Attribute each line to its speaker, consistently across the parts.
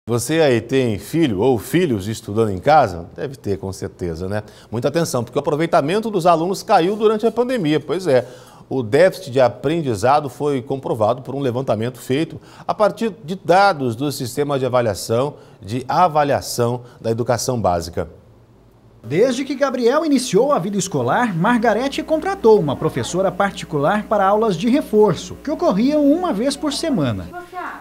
Speaker 1: Você aí tem filho ou filhos estudando em casa? Deve ter, com certeza, né? Muita atenção, porque o aproveitamento dos alunos caiu durante a pandemia. Pois é, o déficit de aprendizado foi comprovado por um levantamento feito a partir de dados do Sistema de Avaliação da Educação Básica.
Speaker 2: Desde que Gabriel iniciou a vida escolar, Margarete contratou uma professora particular para aulas de reforço, que ocorriam uma vez por semana.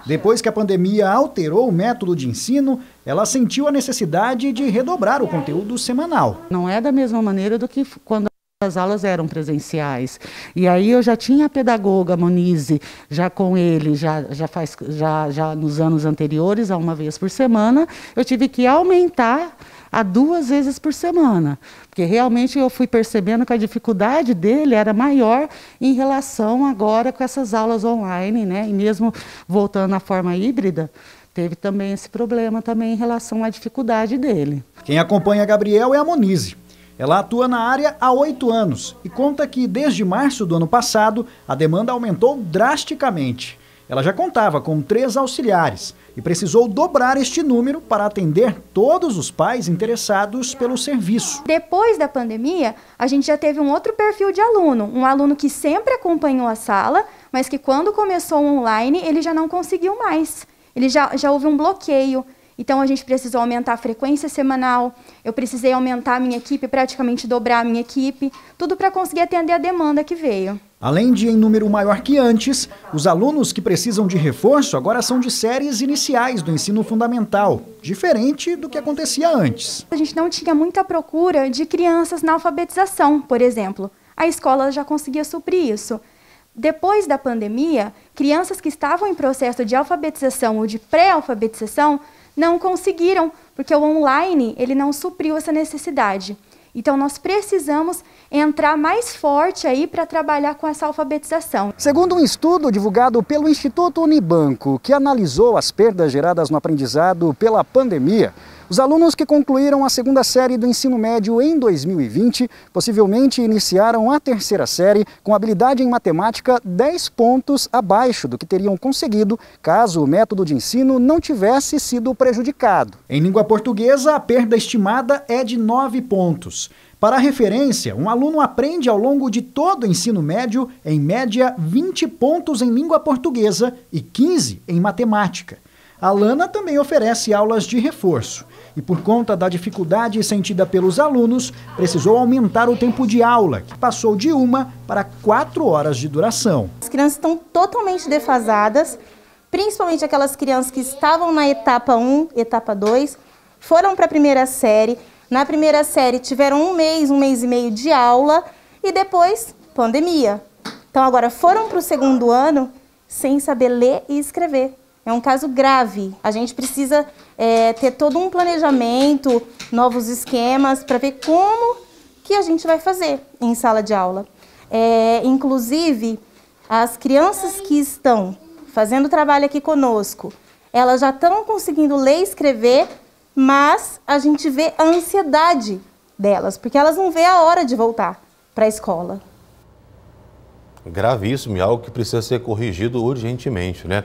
Speaker 2: Depois que a pandemia alterou o método de ensino, ela sentiu a necessidade de redobrar o conteúdo semanal.
Speaker 3: Não é da mesma maneira do que quando as aulas eram presenciais. E aí eu já tinha a pedagoga Monize, já com ele, já nos anos anteriores, a uma vez por semana, eu tive que aumentar a 2 vezes por semana, porque realmente eu fui percebendo que a dificuldade dele era maior em relação agora com essas aulas online, né? E mesmo voltando à forma híbrida, teve também esse problema também em relação à dificuldade dele.
Speaker 2: Quem acompanha Gabriel é a Monize. Ela atua na área há 8 anos e conta que desde março do ano passado a demanda aumentou drasticamente. Ela já contava com 3 auxiliares e precisou dobrar este número para atender todos os pais interessados pelo serviço.
Speaker 4: Depois da pandemia, a gente já teve um outro perfil de aluno, um aluno que sempre acompanhou a sala, mas que quando começou o online, ele já não conseguiu mais. Ele já houve um bloqueio. Então, a gente precisou aumentar a frequência semanal, eu precisei aumentar a minha equipe, praticamente dobrar a minha equipe, tudo para conseguir atender a demanda que veio.
Speaker 2: Além de em número maior que antes, os alunos que precisam de reforço agora são de séries iniciais do ensino fundamental, diferente do que acontecia antes.
Speaker 4: A gente não tinha muita procura de crianças na alfabetização, por exemplo. A escola já conseguia suprir isso. Depois da pandemia, crianças que estavam em processo de alfabetização ou de pré-alfabetização não conseguiram, porque o online ele não supriu essa necessidade. Então, nós precisamos entrar mais forte aí para trabalhar com essa alfabetização.
Speaker 2: Segundo um estudo divulgado pelo Instituto Unibanco, que analisou as perdas geradas no aprendizado pela pandemia, os alunos que concluíram a 2ª série do ensino médio em 2020 possivelmente iniciaram a 3ª série com habilidade em matemática 10 pontos abaixo do que teriam conseguido caso o método de ensino não tivesse sido prejudicado. Em língua portuguesa, a perda estimada é de 9 pontos. Para referência, um aluno aprende ao longo de todo o ensino médio, em média, 20 pontos em língua portuguesa e 15 em matemática. A Lana também oferece aulas de reforço e, por conta da dificuldade sentida pelos alunos, precisou aumentar o tempo de aula, que passou de 1 para 4 horas de duração.
Speaker 5: As crianças estão totalmente defasadas, principalmente aquelas crianças que estavam na etapa 1, etapa 2, foram para a 1ª série. Na 1ª série tiveram um mês e meio de aula e depois pandemia. Então agora foram para o 2º ano sem saber ler e escrever. É um caso grave. A gente precisa ter todo um planejamento, novos esquemas para ver como que a gente vai fazer em sala de aula. Inclusive, as crianças que estão fazendo trabalho aqui conosco, elas já estão conseguindo ler e escrever, mas a gente vê a ansiedade delas, porque elas não vê a hora de voltar para a escola.
Speaker 1: Gravíssimo e algo que precisa ser corrigido urgentemente, né?